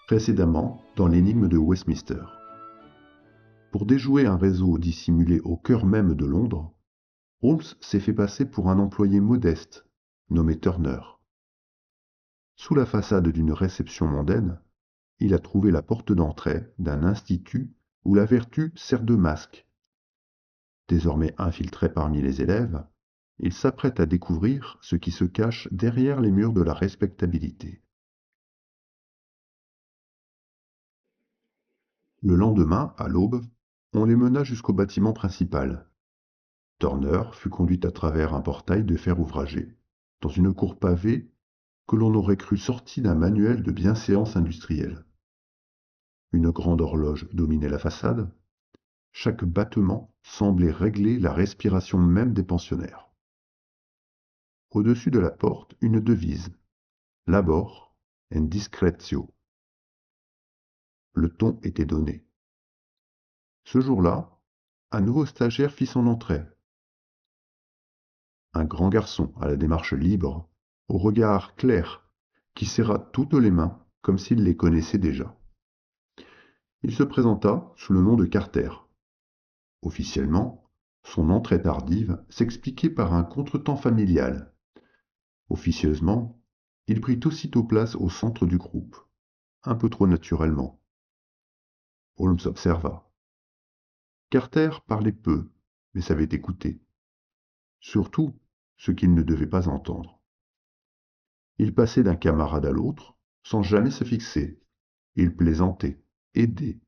Précédemment, dans l'énigme de Westminster. Pour déjouer un réseau dissimulé au cœur même de Londres, Holmes s'est fait passer pour un employé modeste, nommé Turner. Sous la façade d'une réception mondaine, il a trouvé la porte d'entrée d'un institut où la vertu sert de masque. Désormais infiltré parmi les élèves, il s'apprête à découvrir ce qui se cache derrière les murs de la respectabilité. Le lendemain, à l'aube, on les mena jusqu'au bâtiment principal. Turner fut conduit à travers un portail de fer ouvragé, dans une cour pavée que l'on aurait cru sortie d'un manuel de bienséance industrielle. Une grande horloge dominait la façade. Chaque battement semblait régler la respiration même des pensionnaires. Au-dessus de la porte, une devise: Labor and discretio. Le ton était donné. Ce jour-là, un nouveau stagiaire fit son entrée. Un grand garçon à la démarche libre, au regard clair, qui serra toutes les mains comme s'il les connaissait déjà. Il se présenta sous le nom de Carter. Officiellement, son entrée tardive s'expliquait par un contretemps familial. Officieusement, il prit aussitôt place au centre du groupe, un peu trop naturellement. Holmes observa. Carter parlait peu, mais savait écouter. Surtout ce qu'il ne devait pas entendre. Il passait d'un camarade à l'autre, sans jamais se fixer. Il plaisantait, aidait,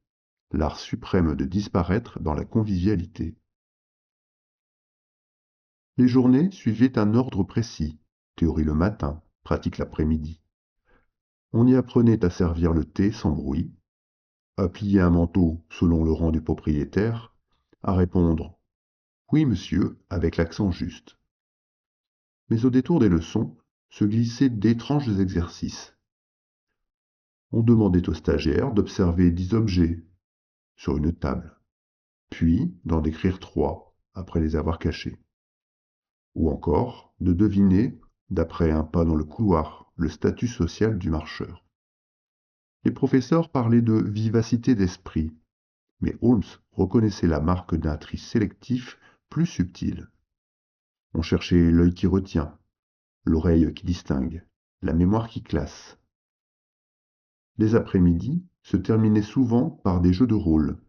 l'art suprême de disparaître dans la convivialité. Les journées suivaient un ordre précis, théorie le matin, pratique l'après-midi. On y apprenait à servir le thé sans bruit, à plier un manteau selon le rang du propriétaire, à répondre « Oui, monsieur » avec l'accent juste. Mais au détour des leçons se glissaient d'étranges exercices. On demandait aux stagiaires d'observer 10 objets sur une table, puis d'en décrire 3 après les avoir cachés. Ou encore de deviner, d'après un pas dans le couloir, le statut social du marcheur. Les professeurs parlaient de vivacité d'esprit, mais Holmes reconnaissait la marque d'un tri sélectif plus subtil. On cherchait l'œil qui retient, l'oreille qui distingue, la mémoire qui classe. Les après-midi se terminaient souvent par des jeux de rôle,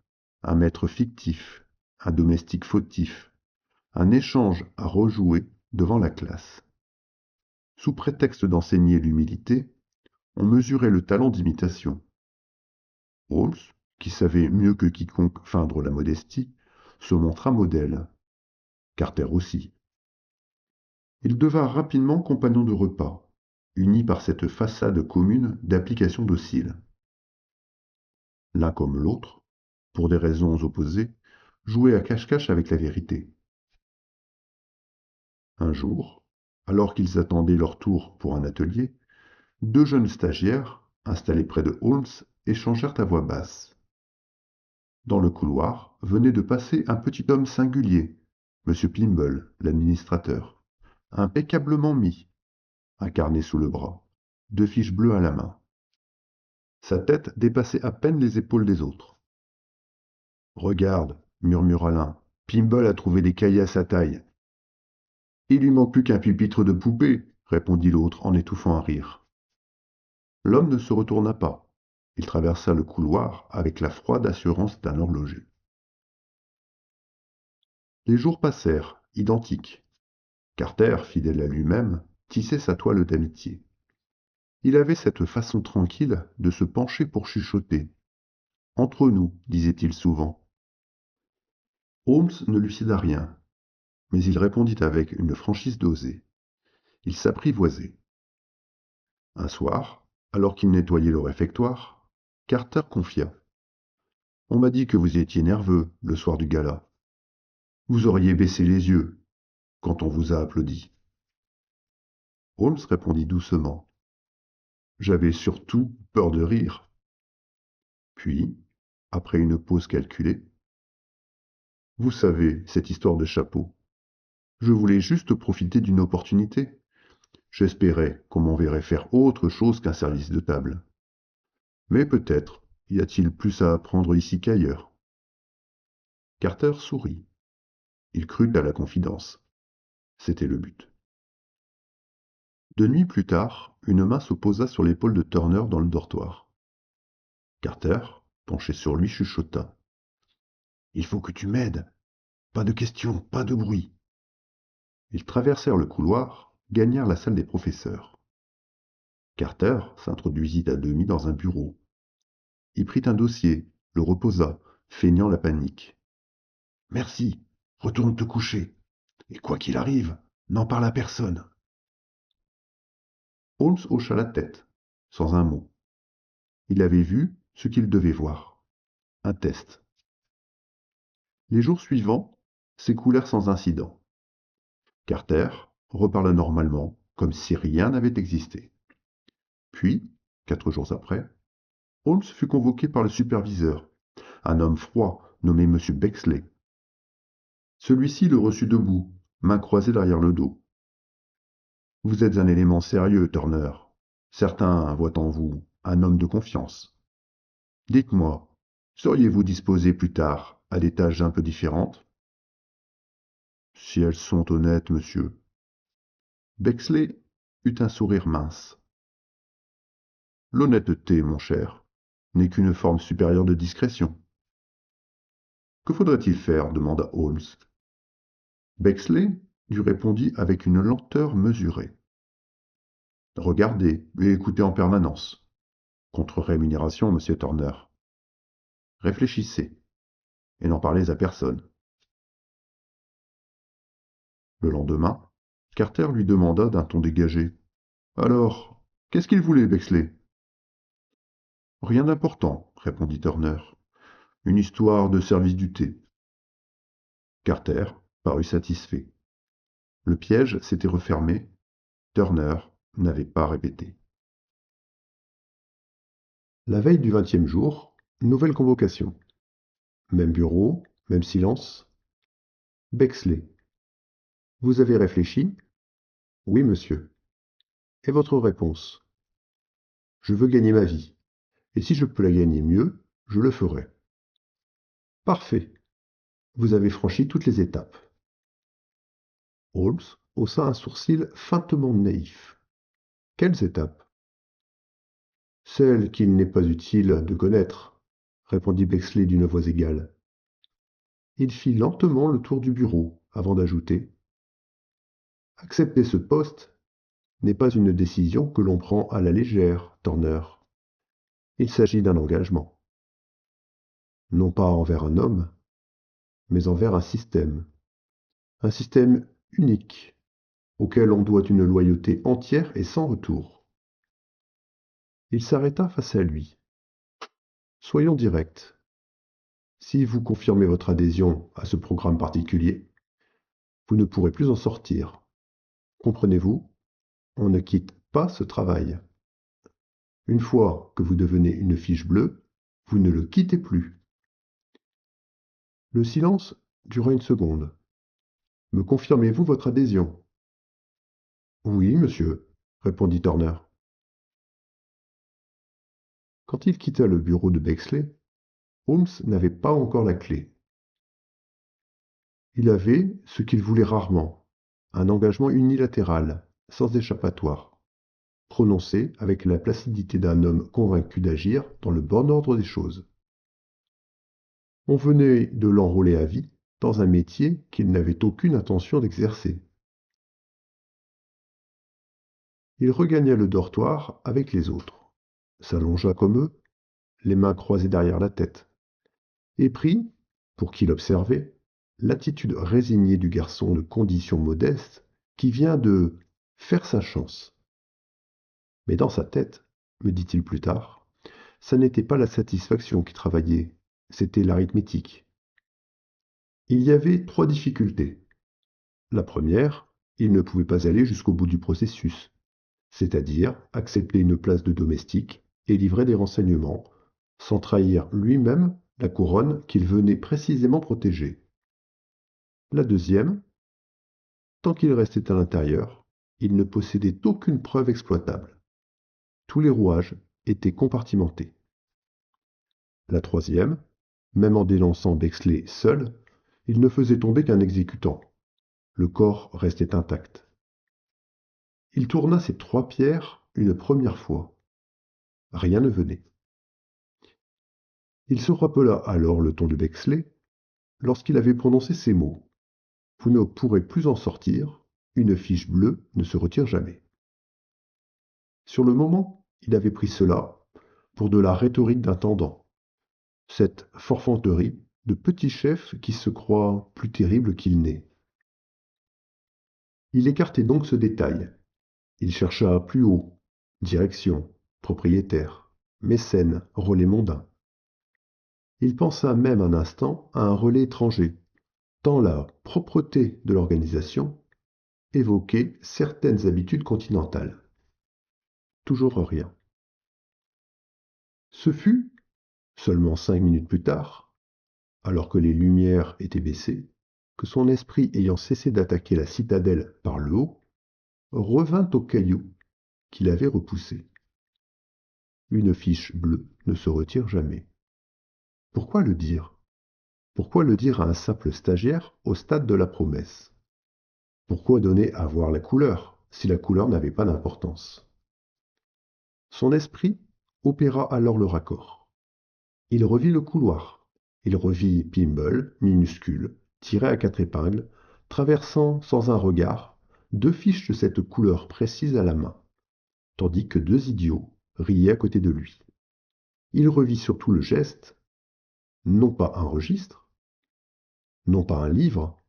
un maître fictif, un domestique fautif, un échange à rejouer devant la classe. Sous prétexte d'enseigner l'humilité, on mesurait le talent d'imitation. Holmes, qui savait mieux que quiconque feindre la modestie, se montra modèle. Carter aussi. Il devint rapidement compagnon de repas, unis par cette façade commune d'application docile. L'un comme l'autre, pour des raisons opposées, jouaient à cache-cache avec la vérité. Un jour, alors qu'ils attendaient leur tour pour un atelier, 2 jeunes stagiaires, installés près de Holmes, échangèrent à voix basse. Dans le couloir venait de passer un petit homme singulier, M. Plimble, l'administrateur, impeccablement mis, un carnet sous le bras, 2 fiches bleues à la main. Sa tête dépassait à peine les épaules des autres. Regarde, murmura l'un, Plimble a trouvé des cahiers à sa taille. Il lui manque plus qu'un pupitre de poupée, répondit l'autre en étouffant un rire. L'homme ne se retourna pas. Il traversa le couloir avec la froide assurance d'un horloger. Les jours passèrent, identiques. Carter, fidèle à lui-même, tissait sa toile d'amitié. Il avait cette façon tranquille de se pencher pour chuchoter. Entre nous, disait-il souvent. Holmes ne lui céda rien, mais il répondit avec une franchise dosée. Il s'apprivoisait. Un soir, alors qu'il nettoyait le réfectoire, Carter confia. On m'a dit que vous étiez nerveux le soir du gala. Vous auriez baissé les yeux quand on vous a applaudi. Holmes répondit doucement. J'avais surtout peur de rire. Puis, après une pause calculée, vous savez, cette histoire de chapeau. Je voulais juste profiter d'une opportunité. J'espérais qu'on m'enverrait faire autre chose qu'un service de table. Mais peut-être y a-t-il plus à apprendre ici qu'ailleurs. Carter sourit. Il crut à la confidence. C'était le but. 2 nuits plus tard, une main se posa sur l'épaule de Turner dans le dortoir. Carter, penché sur lui, chuchota. Il faut que tu m'aides. Pas de questions, pas de bruit. Ils traversèrent le couloir, gagnèrent la salle des professeurs. Carter s'introduisit à demi dans un bureau. Il prit un dossier, le reposa, feignant la panique. Merci, retourne te coucher. Et quoi qu'il arrive, n'en parle à personne. Holmes hocha la tête, sans un mot. Il avait vu ce qu'il devait voir. Un test. Les jours suivants s'écoulèrent sans incident. Carter reparla normalement, comme si rien n'avait existé. Puis, 4 jours après, Holmes fut convoqué par le superviseur, un homme froid nommé M. Bexley. Celui-ci le reçut debout, mains croisées derrière le dos. Vous êtes un élément sérieux, Turner. Certains voient en vous un homme de confiance. Dites-moi, seriez-vous disposé plus tard à des tâches un peu différentes? Si elles sont honnêtes, monsieur. Bexley eut un sourire mince. L'honnêteté, mon cher, n'est qu'une forme supérieure de discrétion. Que faudrait-il faire? Demanda Holmes. Bexley lui répondit avec une lenteur mesurée. Regardez et écoutez en permanence. Contre rémunération, monsieur Turner. Réfléchissez et n'en parlez à personne. Le lendemain, Carter lui demanda d'un ton dégagé. Alors, qu'est-ce qu'il voulait, Bexley? Rien d'important, répondit Turner. Une histoire de service du thé. Carter parut satisfait. Le piège s'était refermé. Turner n'avait pas répété. La veille du 20e jour, nouvelle convocation. Même bureau, même silence. Bexley. Vous avez réfléchi? Oui, monsieur. Et votre réponse? Je veux gagner ma vie. Et si je peux la gagner mieux, je le ferai. Parfait. Vous avez franchi toutes les étapes. Holmes haussa un sourcil feintement naïf. Quelles étapes? Celles qu'il n'est pas utile de connaître, répondit Bexley d'une voix égale. Il fit lentement le tour du bureau avant d'ajouter. Accepter ce poste n'est pas une décision que l'on prend à la légère, Turner. Il s'agit d'un engagement. Non pas envers un homme, mais envers un système. Un système unique, auquel on doit une loyauté entière et sans retour. Il s'arrêta face à lui. Soyons directs. Si vous confirmez votre adhésion à ce programme particulier, vous ne pourrez plus en sortir. Comprenez-vous? On ne quitte pas ce travail. Une fois que vous devenez une fiche bleue, vous ne le quittez plus. Le silence dura une seconde. Me confirmez-vous votre adhésion? Oui, monsieur, répondit Turner. Quand il quitta le bureau de Bexley, Holmes n'avait pas encore la clé. Il avait ce qu'il voulait rarement, un engagement unilatéral, sans échappatoire, prononcé avec la placidité d'un homme convaincu d'agir dans le bon ordre des choses. On venait de l'enrôler à vie dans un métier qu'il n'avait aucune intention d'exercer. Il regagna le dortoir avec les autres, s'allongea comme eux, les mains croisées derrière la tête, et prit, pour qui l'observait, l'attitude résignée du garçon de condition modeste qui vient de faire sa chance. Mais dans sa tête, me dit-il plus tard, ça n'était pas la satisfaction qui travaillait, c'était l'arithmétique. Il y avait 3 difficultés. La première, il ne pouvait pas aller jusqu'au bout du processus, c'est-à-dire accepter une place de domestique et livrer des renseignements, sans trahir lui-même la couronne qu'il venait précisément protéger. La deuxième, tant qu'il restait à l'intérieur, il ne possédait aucune preuve exploitable. Tous les rouages étaient compartimentés. La troisième, même en dénonçant Bexley seul, il ne faisait tomber qu'un exécutant. Le corps restait intact. Il tourna ces 3 pierres une première fois. Rien ne venait. Il se rappela alors le ton de Bexley lorsqu'il avait prononcé ces mots. Vous ne pourrez plus en sortir, une fiche bleue ne se retire jamais. Sur le moment, il avait pris cela pour de la rhétorique d'intendant, cette forfanterie de petit chef qui se croit plus terrible qu'il n'est. Il écartait donc ce détail. Il chercha plus haut, direction, propriétaire, mécène, relais mondain. Il pensa même un instant à un relais étranger, tant la propreté de l'organisation évoquait certaines habitudes continentales. Toujours rien. Ce fut, seulement 5 minutes plus tard, alors que les lumières étaient baissées, que son esprit ayant cessé d'attaquer la citadelle par le haut, revint au caillou qu'il avait repoussé. Une fiche bleue ne se retire jamais. Pourquoi le dire? Pourquoi le dire à un simple stagiaire au stade de la promesse? Pourquoi donner à voir la couleur, si la couleur n'avait pas d'importance? Son esprit opéra alors le raccord. Il revit le couloir. Il revit Pimble, minuscule, tiré à 4 épingles, traversant sans un regard 2 fiches de cette couleur précise à la main, tandis que 2 idiots riaient à côté de lui. Il revit surtout le geste, non pas un registre, non pas un livre,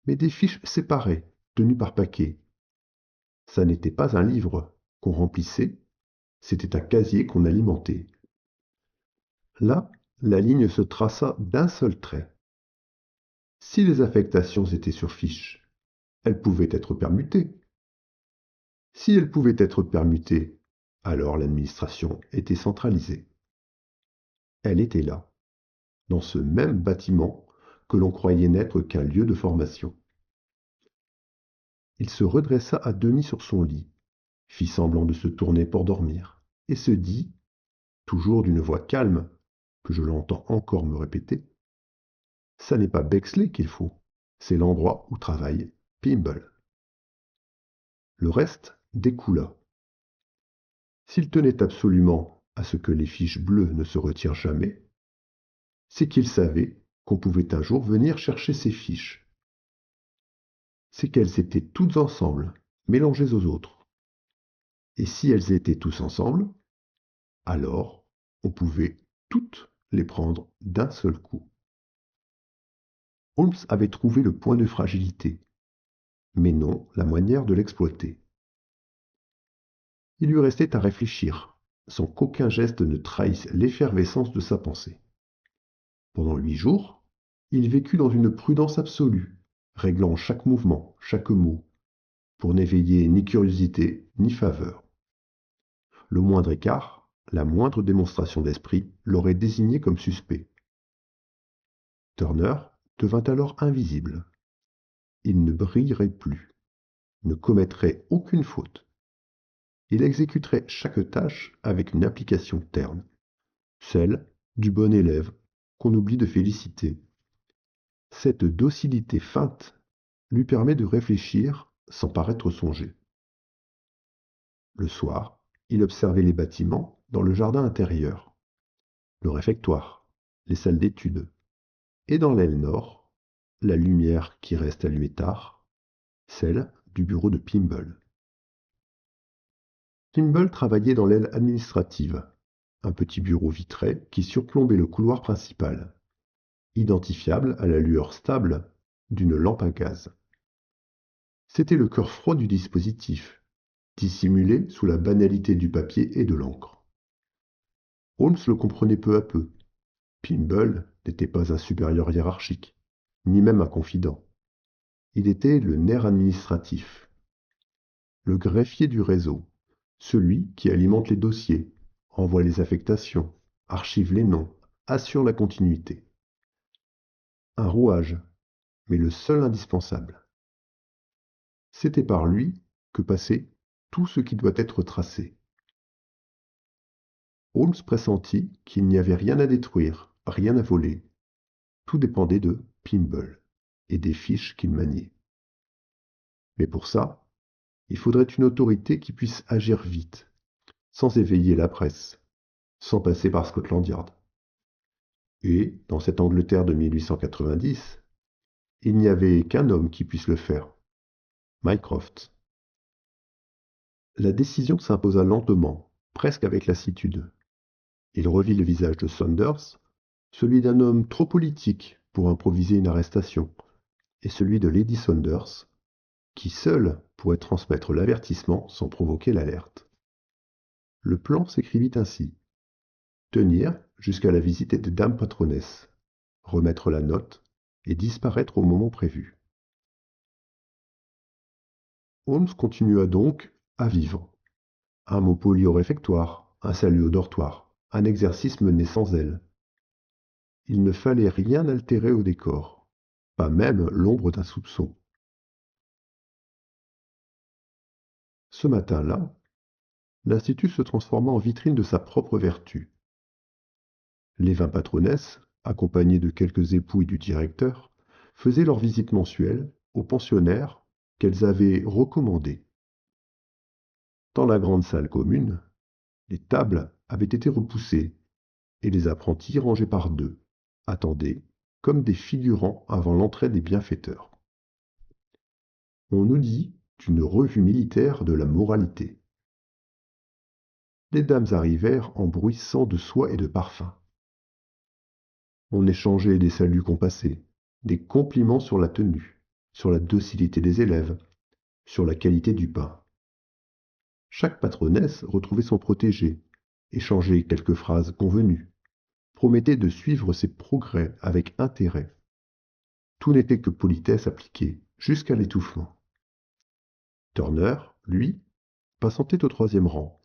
mais des fiches séparées, tenues par paquets. Ça n'était pas un livre qu'on remplissait, c'était un casier qu'on alimentait. Là, la ligne se traça d'un seul trait. Si les affectations étaient sur fiche, elles pouvaient être permutées. Si elles pouvaient être permutées, alors l'administration était centralisée. Elle était là, dans ce même bâtiment que l'on croyait n'être qu'un lieu de formation. Il se redressa à demi sur son lit, fit semblant de se tourner pour dormir, et se dit, toujours d'une voix calme, que je l'entends encore me répéter, ça n'est pas Bexley qu'il faut, c'est l'endroit où travaille Pimble. Le reste découla. S'il tenait absolument à ce que les fiches bleues ne se retirent jamais, c'est qu'il savait qu'on pouvait un jour venir chercher ces fiches. C'est qu'elles étaient toutes ensemble, mélangées aux autres. Et si elles étaient tous ensemble, alors on pouvait toutes les prendre d'un seul coup. Holmes avait trouvé le point de fragilité, mais non la manière de l'exploiter. Il lui restait à réfléchir, sans qu'aucun geste ne trahisse l'effervescence de sa pensée. Pendant 8 jours, il vécut dans une prudence absolue, réglant chaque mouvement, chaque mot, pour n'éveiller ni curiosité ni faveur. Le moindre écart, la moindre démonstration d'esprit l'aurait désigné comme suspect. Turner devint alors invisible. Il ne brillerait plus, ne commettrait aucune faute. Il exécuterait chaque tâche avec une application terne, celle du bon élève qu'on oublie de féliciter. Cette docilité feinte lui permet de réfléchir sans paraître songer. Le soir, il observait les bâtiments dans le jardin intérieur, le réfectoire, les salles d'études, et dans l'aile nord, la lumière qui reste allumée tard, celle du bureau de Pimble. Pimble travaillait dans l'aile administrative, un petit bureau vitré qui surplombait le couloir principal, identifiable à la lueur stable d'une lampe à gaz. C'était le cœur froid du dispositif, dissimulé sous la banalité du papier et de l'encre. Holmes le comprenait peu à peu. Pimble n'était pas un supérieur hiérarchique, ni même un confident. Il était le nerf administratif, le greffier du réseau, celui qui alimente les dossiers, envoie les affectations, archive les noms, assure la continuité. Un rouage, mais le seul indispensable. C'est par lui que passait tout ce qui doit être tracé. Holmes pressentit qu'il n'y avait rien à détruire, rien à voler. Tout dépendait de Pimble et des fiches qu'il maniait. Mais pour ça, il faudrait une autorité qui puisse agir vite, sans éveiller la presse, sans passer par Scotland Yard. Et, dans cette Angleterre de 1890, il n'y avait qu'un homme qui puisse le faire, Mycroft. La décision s'imposa lentement, presque avec lassitude. Il revit le visage de Saunders, celui d'un homme trop politique pour improviser une arrestation, et celui de Lady Saunders, qui seule pourrait transmettre l'avertissement sans provoquer l'alerte. Le plan s'écrivit ainsi: tenir jusqu'à la visite des dames patronesses, remettre la note et disparaître au moment prévu. Holmes continua donc à vivre. Un mot poli au réfectoire, un salut au dortoir, un exercice mené sans zèle. Il ne fallait rien altérer au décor, pas même l'ombre d'un soupçon. Ce matin-là, l'institut se transforma en vitrine de sa propre vertu. Les 20 patronesses, accompagnées de quelques époux et du directeur, faisaient leur visite mensuelle aux pensionnaires qu'elles avaient recommandés. Dans la grande salle commune, les tables avaient été repoussées et les apprentis rangés par deux attendaient, comme des figurants avant l'entrée des bienfaiteurs. On nous dit d'une revue militaire de la moralité. Les dames arrivèrent en bruissant de soie et de parfum. On échangeait des saluts compassés, des compliments sur la tenue, sur la docilité des élèves, sur la qualité du pain. Chaque patronnesse retrouvait son protégé, échangeait quelques phrases convenues, promettait de suivre ses progrès avec intérêt. Tout n'était que politesse appliquée, jusqu'à l'étouffement. Turner, lui, patientait au troisième rang.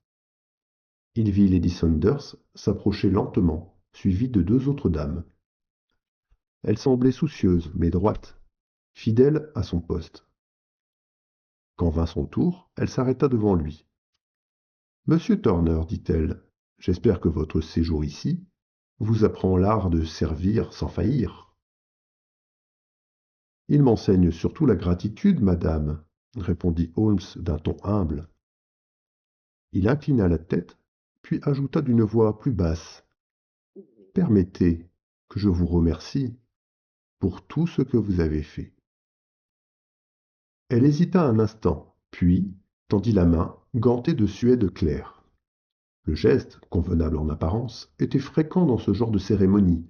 Il vit Lady Saunders s'approcher lentement, suivie de deux autres dames. Elle semblait soucieuse, mais droite, fidèle à son poste. Quand vint son tour, elle s'arrêta devant lui. Monsieur Turner, dit-elle, j'espère que votre séjour ici vous apprend l'art de servir sans faillir. Il m'enseigne surtout la gratitude, madame, répondit Holmes d'un ton humble. Il inclina la tête, puis ajouta d'une voix plus basse: permettez que je vous remercie pour tout ce que vous avez fait. Elle hésita un instant, puis tendit la main, gantée de suède claire. Le geste, convenable en apparence, était fréquent dans ce genre de cérémonie,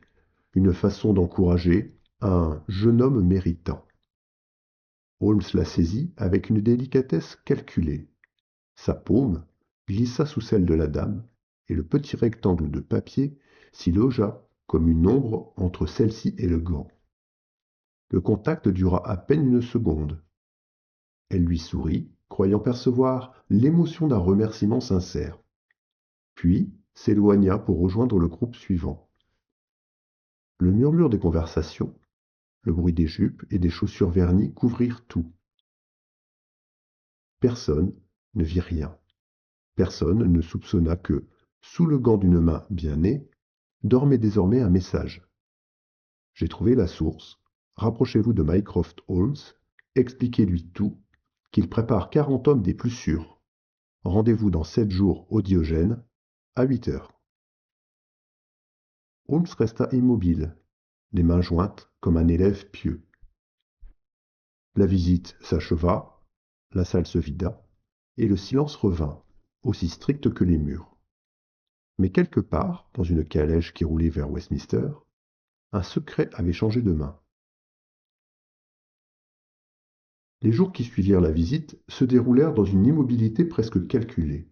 une façon d'encourager un jeune homme méritant. Holmes la saisit avec une délicatesse calculée. Sa paume glissa sous celle de la dame, et le petit rectangle de papier s'y logea comme une ombre entre celle-ci et le gant. Le contact dura à peine une seconde. Elle lui sourit, croyant percevoir l'émotion d'un remerciement sincère, puis s'éloigna pour rejoindre le groupe suivant. Le murmure des conversations, le bruit des jupes et des chaussures vernies couvrirent tout. Personne ne vit rien. Personne ne soupçonna que, sous le gant d'une main bien née, dormait désormais un message. J'ai trouvé la source. Rapprochez-vous de Mycroft Holmes, expliquez-lui tout, qu'il prépare 40 hommes des plus sûrs. Rendez-vous dans 7 jours au Diogène, à 8 heures. Holmes resta immobile, les mains jointes comme un élève pieux. La visite s'acheva, la salle se vida, et le silence revint, aussi strict que les murs. Mais quelque part, dans une calèche qui roulait vers Westminster, un secret avait changé de main. Les jours qui suivirent la visite se déroulèrent dans une immobilité presque calculée.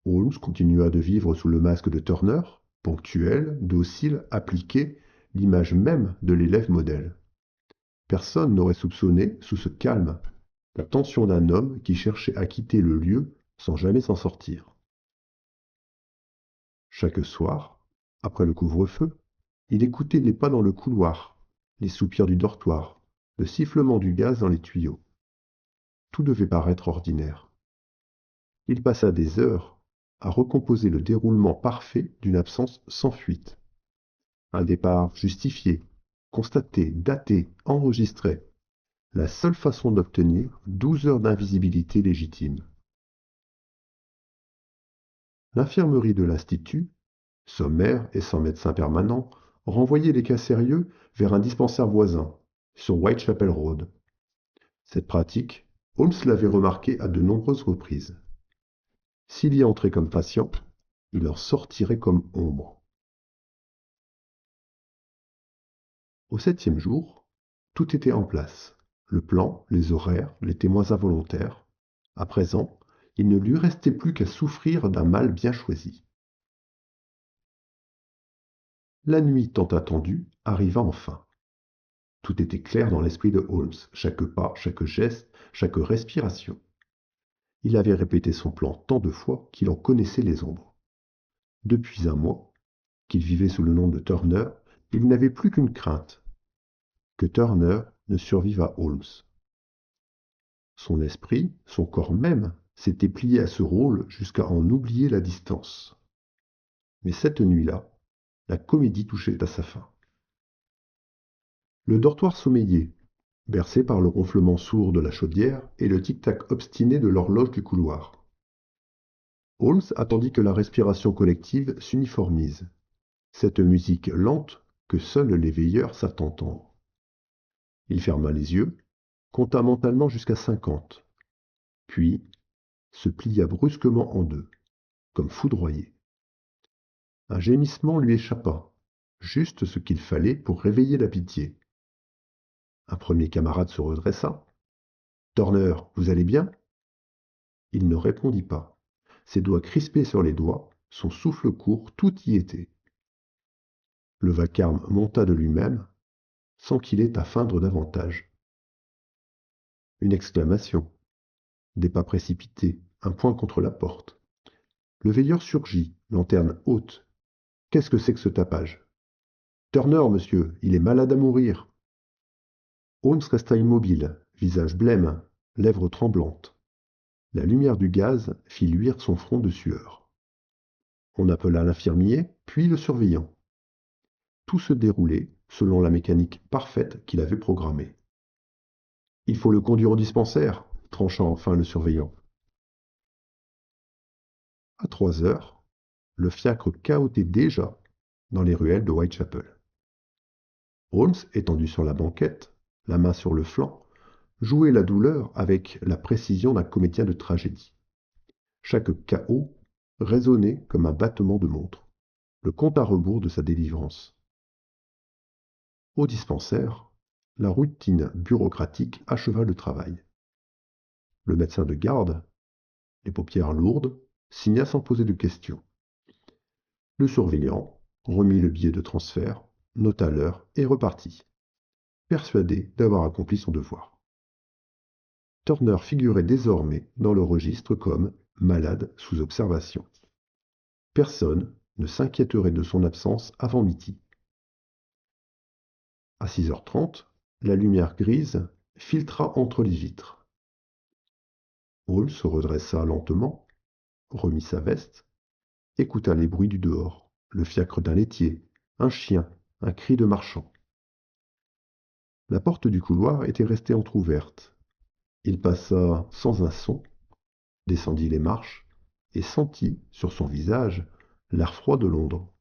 Holmes continua de vivre sous le masque de Turner, ponctuel, docile, appliqué, l'image même de l'élève modèle. Personne n'aurait soupçonné, sous ce calme, la tension d'un homme qui cherchait à quitter le lieu sans jamais s'en sortir. Chaque soir, après le couvre-feu, il écoutait les pas dans le couloir, les soupirs du dortoir, le sifflement du gaz dans les tuyaux. Tout devait paraître ordinaire. Il passa des heures à recomposer le déroulement parfait d'une absence sans fuite. Un départ justifié, constaté, daté, enregistré. La seule façon d'obtenir 12 heures d'invisibilité légitime. L'infirmerie de l'Institut, sommaire et sans médecin permanent, renvoyait les cas sérieux vers un dispensaire voisin, sur Whitechapel Road. Cette pratique, Holmes l'avait remarquée à de nombreuses reprises. S'il y entrait comme patient, il en sortirait comme ombre. Au 7e jour, tout était en place. Le plan, les horaires, les témoins involontaires. À présent, il ne lui restait plus qu'à souffrir d'un mal bien choisi. La nuit tant attendue arriva enfin. Tout était clair dans l'esprit de Holmes, chaque pas, chaque geste, chaque respiration. Il avait répété son plan tant de fois qu'il en connaissait les ombres. Depuis un mois, qu'il vivait sous le nom de Turner, il n'avait plus qu'une crainte, que Turner ne survive à Holmes. Son esprit, son corps même, s'était plié à ce rôle jusqu'à en oublier la distance. Mais cette nuit-là, la comédie touchait à sa fin. Le dortoir sommeillait, bercé par le ronflement sourd de la chaudière et le tic-tac obstiné de l'horloge du couloir. Holmes attendit que la respiration collective s'uniformise, cette musique lente que seuls les veilleurs savent entendre. Il ferma les yeux, compta mentalement jusqu'à 50, puis se plia brusquement en deux, comme foudroyé. Un gémissement lui échappa, juste ce qu'il fallait pour réveiller la pitié. Un premier camarade se redressa. Turner, vous allez bien? Il ne répondit pas. Ses doigts crispés sur les doigts, son souffle court, tout y était. Le vacarme monta de lui-même, sans qu'il ait à feindre davantage. Une exclamation, des pas précipités, un poing contre la porte. Le veilleur surgit, lanterne haute. Qu'est-ce que c'est que ce tapage? Turner, monsieur, il est malade à mourir. Holmes resta immobile, visage blême, lèvres tremblantes. La lumière du gaz fit luire son front de sueur. On appela l'infirmier, puis le surveillant. Tout se déroulait selon la mécanique parfaite qu'il avait programmée. Il faut le conduire au dispensaire, trancha enfin le surveillant. À 3 heures, le fiacre cahotait déjà dans les ruelles de Whitechapel. Holmes, étendu sur la banquette, la main sur le flanc, jouait la douleur avec la précision d'un comédien de tragédie. Chaque KO résonnait comme un battement de montre, le compte à rebours de sa délivrance. Au dispensaire, la routine bureaucratique acheva le travail. Le médecin de garde, les paupières lourdes, signa sans poser de questions. Le surveillant remit le billet de transfert, nota l'heure et repartit, persuadé d'avoir accompli son devoir. Turner figurait désormais dans le registre comme malade sous observation. Personne ne s'inquiéterait de son absence avant midi. À 6h30, la lumière grise filtra entre les vitres. Hall se redressa lentement, remit sa veste, écouta les bruits du dehors, le fiacre d'un laitier, un chien, un cri de marchand. La porte du couloir était restée entr'ouverte. Il passa sans un son, descendit les marches et sentit sur son visage l'air froid de Londres.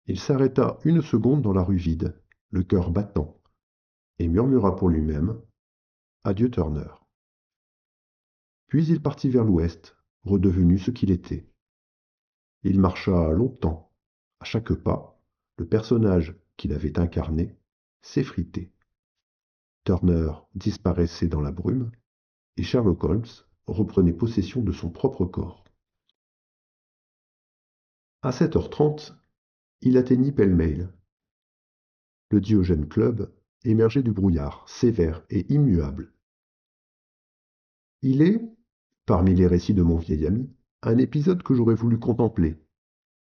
Il s'arrêta une seconde dans la rue vide, le cœur battant, et murmura pour lui-même adieu Turner. Puis il partit vers l'ouest, redevenu ce qu'il était. Il marcha longtemps. À chaque pas, le personnage qu'il avait incarné s'effritait. Turner disparaissait dans la brume, et Sherlock Holmes reprenait possession de son propre corps. À 7h30, il atteignit Pall-Mall. Le Diogène Club émergeait du brouillard, sévère et immuable. Il est, parmi les récits de mon vieil ami, un épisode que j'aurais voulu contempler,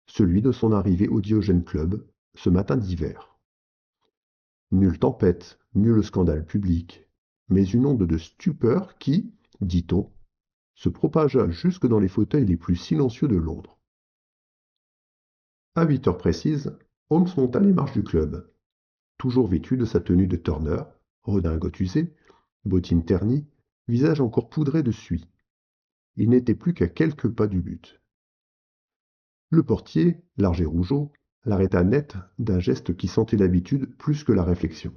celui de son arrivée au Diogène Club, ce matin d'hiver. Nulle tempête, nul scandale public, mais une onde de stupeur qui, dit-on, se propagea jusque dans les fauteuils les plus silencieux de Londres. À 8 heures précises, Holmes monta les marches du club, toujours vêtu de sa tenue de Turner, redingote usée, bottines ternies, visage encore poudré de suie. Il n'était plus qu'à quelques pas du but. Le portier, large et rougeau, l'arrêta net d'un geste qui sentait l'habitude plus que la réflexion.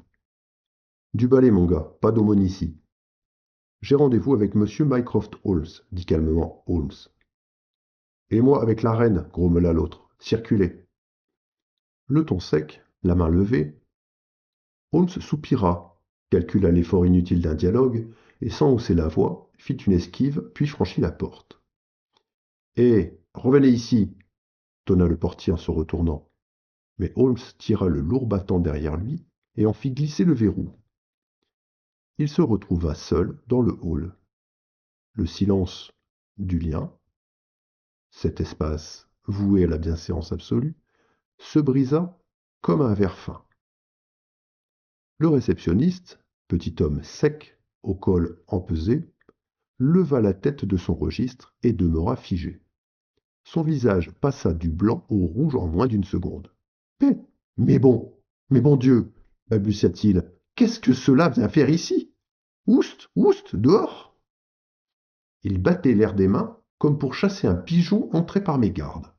Du balai, mon gars, pas d'aumône ici. J'ai rendez-vous avec monsieur Mycroft Holmes, dit calmement Holmes. Et moi avec la reine, grommela l'autre. Circulez. Le ton sec, la main levée, Holmes soupira, calcula l'effort inutile d'un dialogue, et sans hausser la voix, fit une esquive, puis franchit la porte. Eh, revenez ici, tonna le portier en se retournant. Mais Holmes tira le lourd battant derrière lui et en fit glisser le verrou. Il se retrouva seul dans le hall. Le silence du lien, cet espace voué à la bienséance absolue, se brisa comme un verre fin. Le réceptionniste, petit homme sec, au col empesé, leva la tête de son registre et demeura figé. Son visage passa du blanc au rouge en moins d'une seconde. Mais bon, mais bon Dieu, balbutia-t-il, qu'est-ce que cela vient faire ici? Oust, oust, dehors! Il battait l'air des mains comme pour chasser un pigeon entré par mégarde.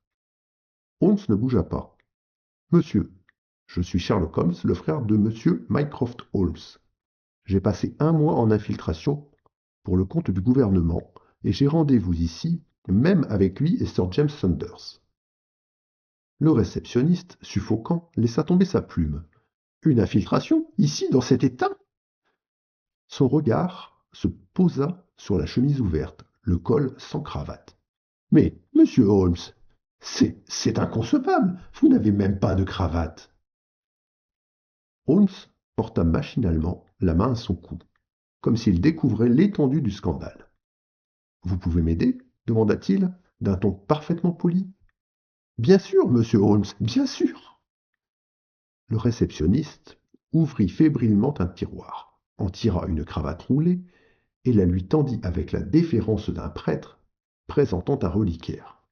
Holmes ne bougea pas. Monsieur, je suis Sherlock Holmes, le frère de monsieur Mycroft Holmes. J'ai passé un mois en infiltration pour le compte du gouvernement et j'ai rendez-vous ici, même avec lui et Sir James Saunders. Le réceptionniste, suffocant, laissa tomber sa plume. Une infiltration, ici, dans cet état? Son regard se posa sur la chemise ouverte, le col sans cravate. Mais, monsieur Holmes, c'est inconcevable, vous n'avez même pas de cravate. Holmes porta machinalement la main à son cou, comme s'il découvrait l'étendue du scandale. Vous pouvez m'aider? Demanda-t-il, d'un ton parfaitement poli. Bien sûr, monsieur Holmes, bien sûr. Le réceptionniste ouvrit fébrilement un tiroir, en tira une cravate roulée et la lui tendit avec la déférence d'un prêtre présentant un reliquaire.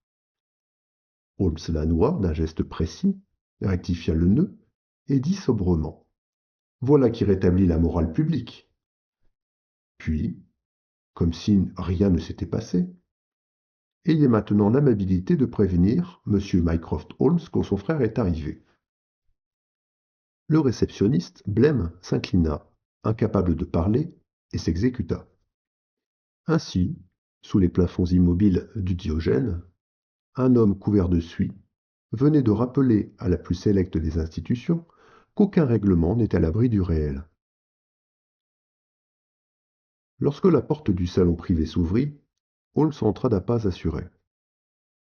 Holmes la noua d'un geste précis, rectifia le nœud et dit sobrement: Voilà qui rétablit la morale publique. Puis, comme si rien ne s'était passé, ayez maintenant l'amabilité de prévenir monsieur Mycroft Holmes quand son frère est arrivé. Le réceptionniste, blême, s'inclina, incapable de parler, et s'exécuta. Ainsi, sous les plafonds immobiles du Diogène, un homme couvert de suie venait de rappeler à la plus sélecte des institutions qu'aucun règlement n'est à l'abri du réel. Lorsque la porte du salon privé s'ouvrit, Holmes entra d'un pas assuré.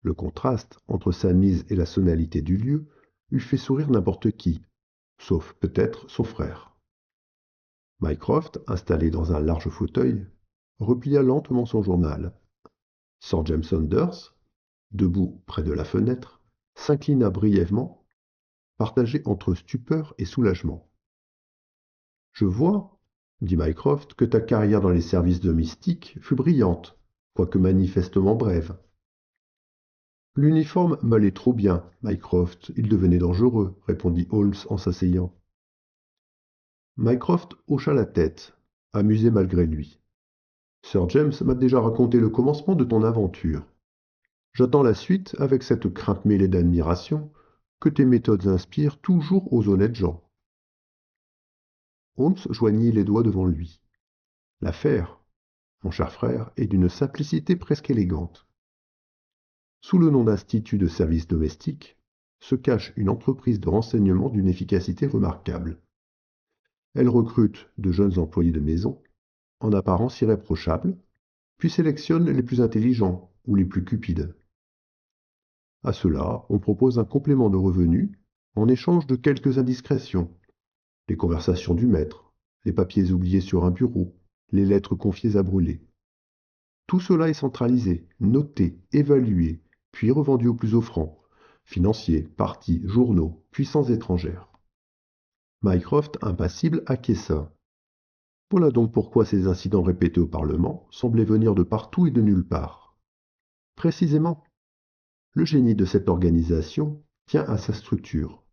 Le contraste entre sa mise et la sonalité du lieu eût fait sourire n'importe qui, sauf peut-être son frère. Mycroft, installé dans un large fauteuil, replia lentement son journal. Sir James Saunders, debout près de la fenêtre, s'inclina brièvement, partagé entre stupeur et soulagement. Je vois, dit Mycroft, que ta carrière dans les services domestiques fut brillante, quoique manifestement brève. L'uniforme m'allait trop bien, Mycroft, il devenait dangereux, répondit Holmes en s'asseyant. Mycroft hocha la tête, amusé malgré lui. Sir James m'a déjà raconté le commencement de ton aventure. J'attends la suite avec cette crainte mêlée d'admiration que tes méthodes inspirent toujours aux honnêtes gens. Holmes joignit les doigts devant lui. L'affaire, mon cher frère, est d'une simplicité presque élégante. Sous le nom d'Institut de services domestiques se cache une entreprise de renseignement d'une efficacité remarquable. Elle recrute de jeunes employés de maison, en apparence irréprochables, puis sélectionne les plus intelligents ou les plus cupides. À cela, on propose un complément de revenus en échange de quelques indiscrétions, les conversations du maître, les papiers oubliés sur un bureau, les lettres confiées à brûler. Tout cela est centralisé, noté, évalué, puis revendu aux plus offrants, financiers, partis, journaux, puissances étrangères. Mycroft, impassible, acquiesça. Voilà donc pourquoi ces incidents répétés au Parlement semblaient venir de partout et de nulle part. Précisément, le génie de cette organisation tient à sa structure.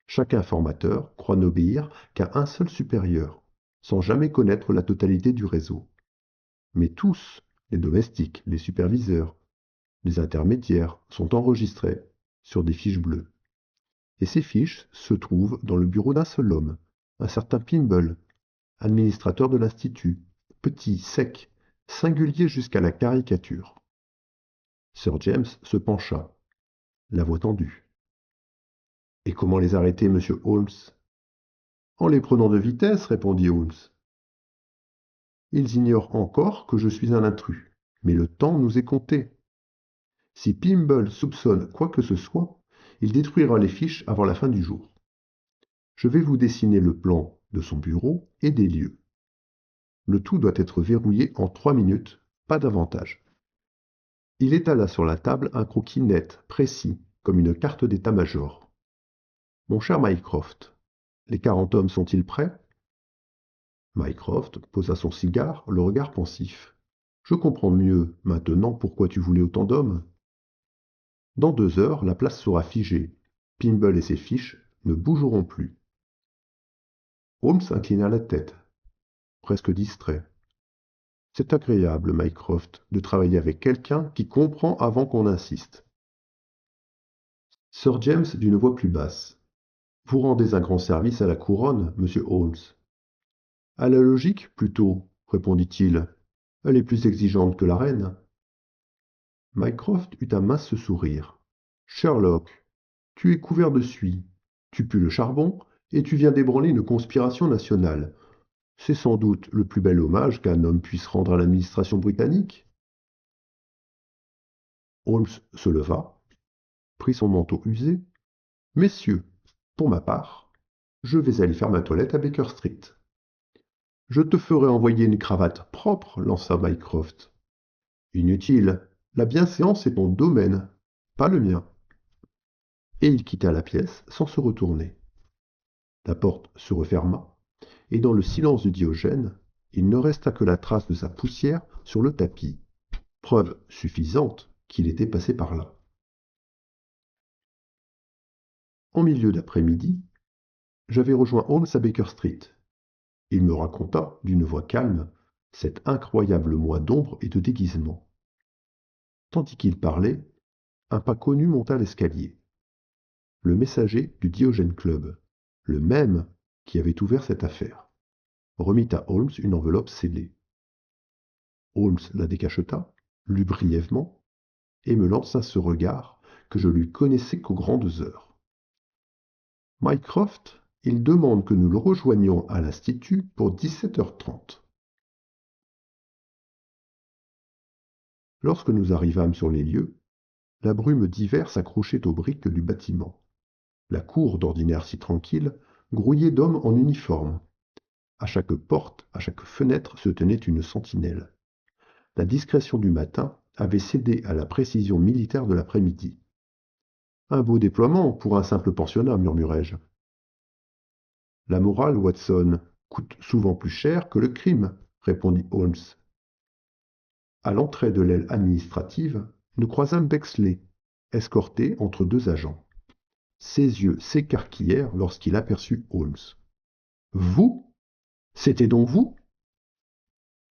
Chaque informateur croit n'obéir qu'à un seul supérieur, sans jamais connaître la totalité du réseau. Mais tous, les domestiques, les superviseurs, les intermédiaires, sont enregistrés sur des fiches bleues. Et ces fiches se trouvent dans le bureau d'un seul homme, un certain Pimble, administrateur de l'Institut, petit, sec, singulier jusqu'à la caricature. Sir James se pencha, la voix tendue. Et comment les arrêter, monsieur Holmes? En les prenant de vitesse, répondit Holmes. Ils ignorent encore que je suis un intrus, mais le temps nous est compté. Si Pimble soupçonne quoi que ce soit, il détruira les fiches avant la fin du jour. Je vais vous dessiner le plan de son bureau et des lieux. Le tout doit être verrouillé en 3 minutes, pas davantage. Il étala sur la table un croquis net, précis, comme une carte d'état-major. Mon cher Mycroft, les 40 hommes sont-ils prêts? Mycroft posa son cigare, le regard pensif. Je comprends mieux maintenant pourquoi tu voulais autant d'hommes. Dans 2 heures, la place sera figée. Pimble et ses fiches ne bougeront plus. Holmes inclina la tête, presque distrait. C'est agréable, Mycroft, de travailler avec quelqu'un qui comprend avant qu'on insiste. Sir James d'une voix plus basse. Vous rendez un grand service à la couronne, monsieur Holmes. À la logique, plutôt, répondit-il. Elle est plus exigeante que la reine. Mycroft eut un mince sourire. Sherlock, tu es couvert de suie, tu pues le charbon, et tu viens d'ébranler une conspiration nationale. C'est sans doute le plus bel hommage qu'un homme puisse rendre à l'administration britannique. Holmes se leva, prit son manteau usé. Messieurs, pour ma part, je vais aller faire ma toilette à Baker Street. Je te ferai envoyer une cravate propre, lança Mycroft. Inutile, la bienséance est ton domaine, pas le mien. Et il quitta la pièce sans se retourner. La porte se referma, et dans le silence de Diogène, il ne resta que la trace de sa poussière sur le tapis, preuve suffisante qu'il était passé par là. En milieu d'après-midi, j'avais rejoint Holmes à Baker Street. Il me raconta, d'une voix calme, cet incroyable mois d'ombre et de déguisement. Tandis qu'il parlait, un pas connu monta l'escalier. Le messager du Diogène Club, le même qui avait ouvert cette affaire, remit à Holmes une enveloppe scellée. Holmes la décacheta, lut brièvement, et me lança ce regard que je lui connaissais qu'aux grandes heures. Mycroft, il demande que nous le rejoignions à l'Institut pour 17h30. Lorsque nous arrivâmes sur les lieux, la brume d'hiver s'accrochait aux briques du bâtiment. La cour, d'ordinaire si tranquille, grouillait d'hommes en uniforme. À chaque porte, à chaque fenêtre se tenait une sentinelle. La discrétion du matin avait cédé à la précision militaire de l'après-midi. Un beau déploiement pour un simple pensionnat, murmurai-je. La morale, Watson, coûte souvent plus cher que le crime, répondit Holmes. À l'entrée de l'aile administrative, nous croisâmes Bexley, escorté entre 2 agents. Ses yeux s'écarquillèrent lorsqu'il aperçut Holmes. Vous? C'était donc vous?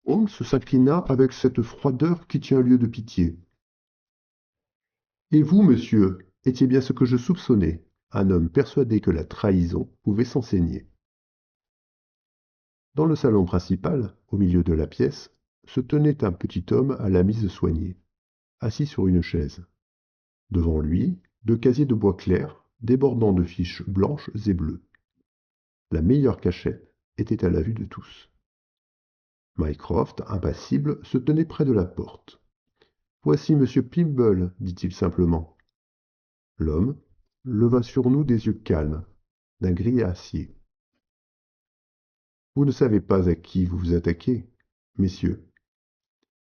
Holmes s'inclina avec cette froideur qui tient lieu de pitié. Et vous, monsieur, étiez bien ce que je soupçonnais, un homme persuadé que la trahison pouvait s'enseigner. Dans le salon principal, au milieu de la pièce, se tenait un petit homme à la mise soignée, assis sur une chaise. Devant lui, 2 casiers de bois clair, débordant de fiches blanches et bleues. La meilleure cachette était à la vue de tous. Mycroft, impassible, se tenait près de la porte. Voici monsieur Pimble, dit-il simplement. L'homme leva sur nous des yeux calmes, d'un gris acier. Vous ne savez pas à qui vous vous attaquez, messieurs.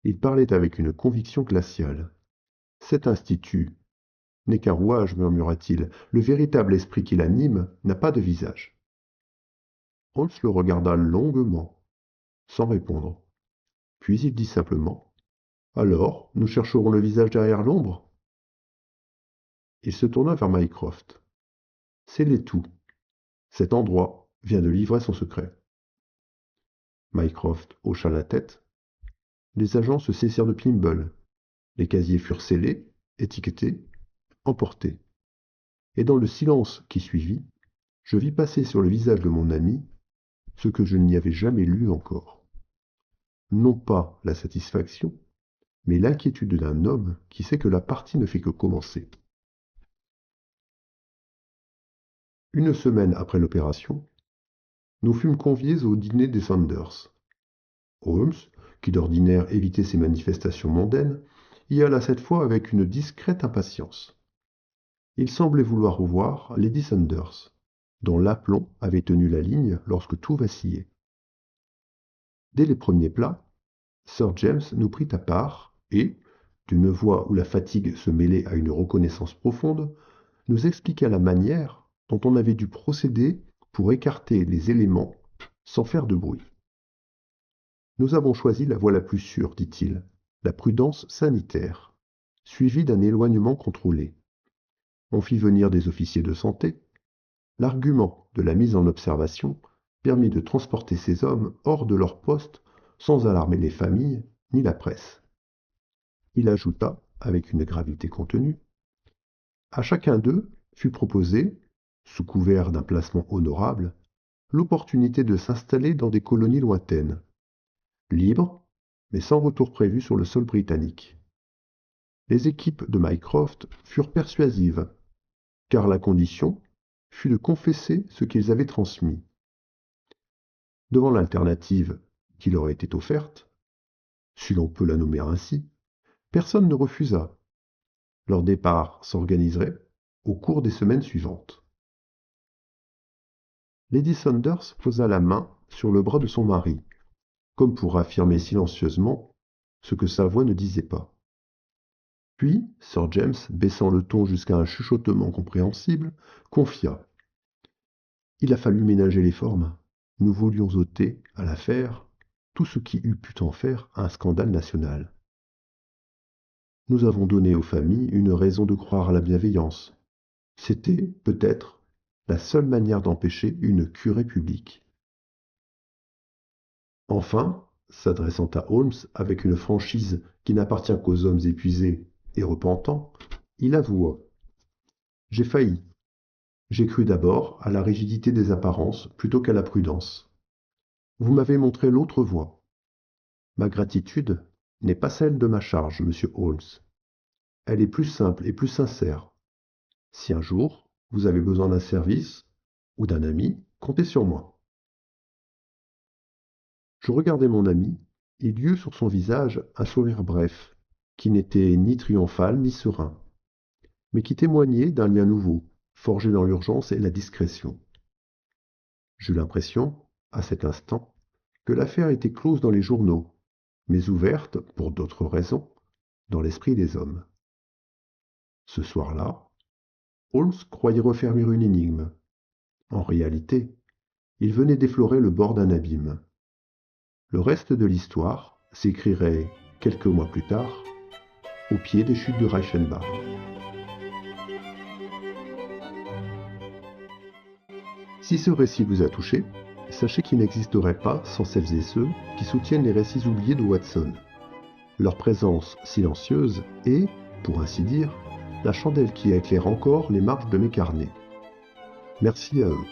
Il parlait avec une conviction glaciale. Cet institut n'est qu'un rouage, murmura-t-il. Le véritable esprit qui l'anime n'a pas de visage. Holmes le regarda longuement. sans répondre. Puis il dit simplement: Alors, nous chercherons le visage derrière l'ombre? Il se tourna vers Mycroft. C'est tout. Cet endroit vient de livrer son secret. Mycroft hocha la tête. Les agents se saisirent de Plimbull. Les casiers furent scellés, étiquetés, emportés. Et dans le silence qui suivit, je vis passer sur le visage de mon ami ce que je n'y avais jamais lu encore. Non pas la satisfaction, mais l'inquiétude d'un homme qui sait que la partie ne fait que commencer. Une semaine après l'opération, nous fûmes conviés au dîner des Saunders. Holmes, qui d'ordinaire évitait ces manifestations mondaines, y alla cette fois avec une discrète impatience. Il semblait vouloir revoir Lady Saunders, dont l'aplomb avait tenu la ligne lorsque tout vacillait. Dès les premiers plats, Sir James nous prit à part et, d'une voix où la fatigue se mêlait à une reconnaissance profonde, nous expliqua la manière dont on avait dû procéder pour écarter les éléments sans faire de bruit. Nous avons choisi la voie la plus sûre, dit-il, la prudence sanitaire, suivie d'un éloignement contrôlé. On fit venir des officiers de santé. L'argument de la mise en observation permit de transporter ces hommes hors de leur poste sans alarmer les familles ni la presse. Il ajouta, avec une gravité contenue: à chacun d'eux fut proposé, sous couvert d'un placement honorable, l'opportunité de s'installer dans des colonies lointaines, libres, mais sans retour prévu sur le sol britannique. Les équipes de Mycroft furent persuasives, car la condition fut de confesser ce qu'ils avaient transmis. Devant l'alternative qui leur était offerte, si l'on peut la nommer ainsi, personne ne refusa. Leur départ s'organiserait au cours des semaines suivantes. Lady Saunders posa la main sur le bras de son mari, comme pour affirmer silencieusement ce que sa voix ne disait pas. Puis, Sir James, baissant le ton jusqu'à un chuchotement compréhensible, confia: Il a fallu ménager les formes. Nous voulions ôter à l'affaire tout ce qui eût pu en faire un scandale national. Nous avons donné aux familles une raison de croire à la bienveillance. C'était, peut-être, la seule manière d'empêcher une curée publique. Enfin, s'adressant à Holmes avec une franchise qui n'appartient qu'aux hommes épuisés et repentants, il avoua: J'ai failli. J'ai cru d'abord à la rigidité des apparences plutôt qu'à la prudence. Vous m'avez montré l'autre voie. Ma gratitude n'est pas celle de ma charge, monsieur Holmes. Elle est plus simple et plus sincère. Si un jour vous avez besoin d'un service ou d'un ami, comptez sur moi. Je regardai mon ami, et il y eut sur son visage un sourire bref, qui n'était ni triomphal ni serein, mais qui témoignait d'un lien nouveau, forgé dans l'urgence et la discrétion. J'eus l'impression, à cet instant, que l'affaire était close dans les journaux, mais ouverte, pour d'autres raisons, dans l'esprit des hommes. Ce soir-là, Holmes croyait refermer une énigme. En réalité, il venait d'effleurer le bord d'un abîme. Le reste de l'histoire s'écrirait, quelques mois plus tard, au pied des chutes de Reichenbach. Si ce récit vous a touché, sachez qu'il n'existerait pas sans celles et ceux qui soutiennent les récits oubliés de Watson. Leur présence silencieuse est, pour ainsi dire, la chandelle qui éclaire encore les marges de mes carnets. Merci à eux.